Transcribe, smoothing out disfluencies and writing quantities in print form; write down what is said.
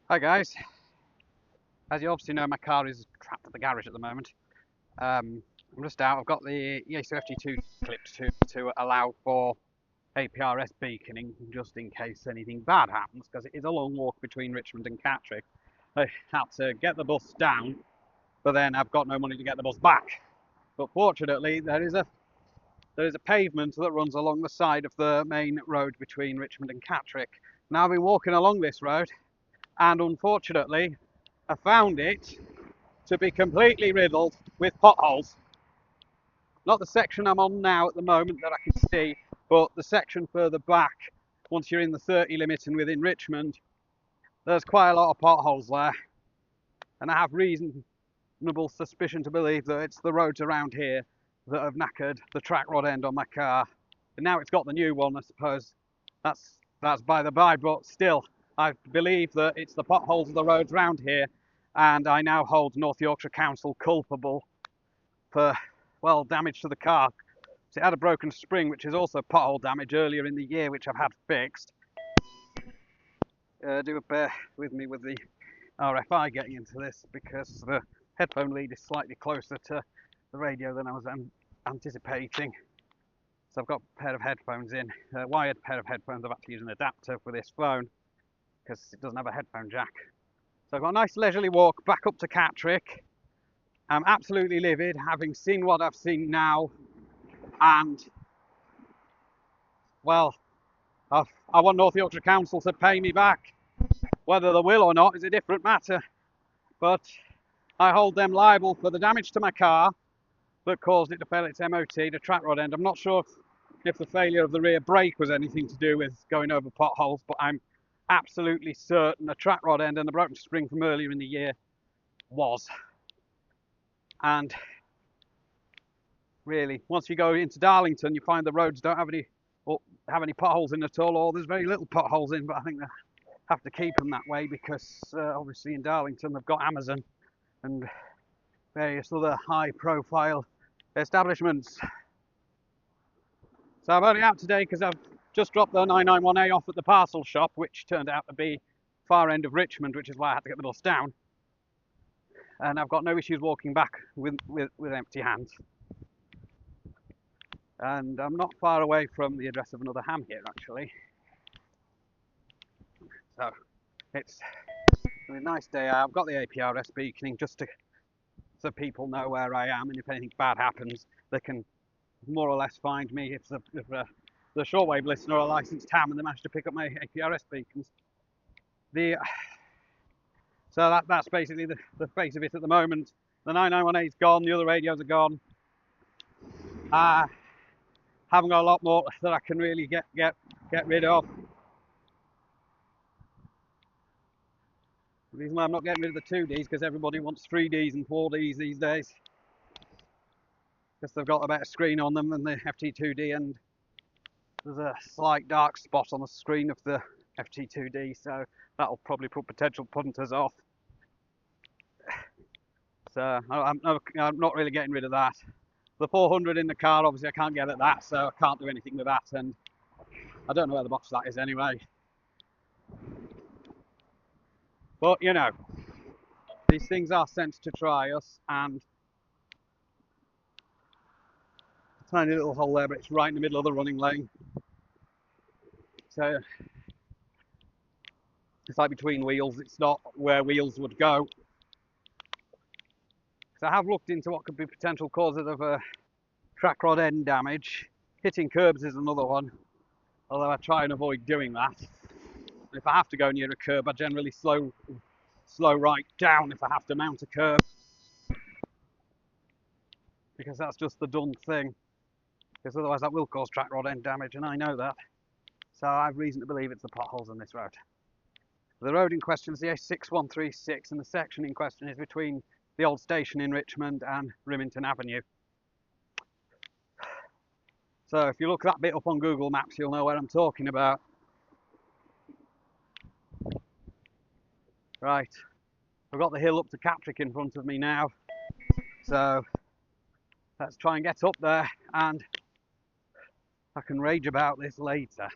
Hi guys, as you obviously know my car is trapped at the garage at the moment. I'm just out, I've got the Yaesu FT2 clipped to allow for APRS beaconing just in case anything bad happens, because it is a long walk between Richmond and Catterick. I had to get the bus down, but then I've got no money to get the bus back. But fortunately there is a pavement that runs along the side of the main road between Richmond and Catterick. Now I've been walking along this road and unfortunately I found it to be completely riddled with potholes. Not the section I'm on now at the moment that I can see, but the section further back, once you're in the 30 limit and within Richmond, there's quite a lot of potholes there. And I have reasonable suspicion to believe that it's the roads around here that have knackered the track rod end on my car. And now it's got the new one, I suppose. That's by the by, but still, I believe that it's the potholes of the roads around here, and I now hold North Yorkshire Council culpable for, well, damage to the car. So it had a broken spring, which is also pothole damage earlier in the year, which I've had fixed. Do bear with me with the RFI getting into this, because the headphone lead is slightly closer to the radio than I was anticipating. So I've got a pair of headphones in, a wired pair of headphones. I've had to use an adapter for this phone because it doesn't have a headphone jack. So I've got a nice leisurely walk back up to Catterick. I'm absolutely livid, having seen what I've seen now, and well, I want North Yorkshire Council to pay me back. Whether they will or not is a different matter, but I hold them liable for the damage to my car that caused it to fail its MOT, the track rod end. I'm not sure if the failure of the rear brake was anything to do with going over potholes, but I'm absolutely certain the track rod end and the broken spring from earlier in the year was. And really, once you go into Darlington, you find the roads don't have any potholes in at all, or there's very little potholes in, but I think they have to keep them that way because obviously in Darlington they've got Amazon and various other high profile establishments. So I'm only out today because I've just dropped the 991A off at the parcel shop, which turned out to be far end of Richmond, which is why I had to get the bus down. And I've got no issues walking back with empty hands. And I'm not far away from the address of another ham here, actually. So it's a nice day out. I've got the APRS beaconing just so people know where I am, and if anything bad happens, they can more or less find me if the shortwave listener are a licensed ham and they manage to pick up my APRS beacons. So that's basically the face of it at the moment. The 991A is gone, the other radios are gone. I haven't got a lot more that I can really get rid of. The reason why I'm not getting rid of the 2Ds because everybody wants 3Ds and 4Ds these days, because they've got a better screen on them than the FT2D, and there's a slight dark spot on the screen of the FT2D, so that'll probably put potential punters off. So I'm not really getting rid of that. The 400 in the car, obviously I can't get at that, so I can't do anything with that, and I don't know where the box that is anyway. But you know, these things are sent to try us, and a tiny little hole there, but it's right in the middle of the running lane. So it's like between wheels, it's not where wheels would go. So I have looked into what could be potential causes of track rod end damage. Hitting curbs is another one, although I try and avoid doing that. If I have to go near a curb, I generally slow right down if I have to mount a curb, because that's just the done thing, because otherwise that will cause track rod end damage, and I know that. So I have reason to believe it's the potholes on this road. The road in question is the A6136, and the section in question is between the old station in Richmond and Remington Avenue. So if you look that bit up on Google Maps, you'll know where I'm talking about. Right, I've got the hill up to Catterick in front of me now, so let's try and get up there, and I can rage about this later.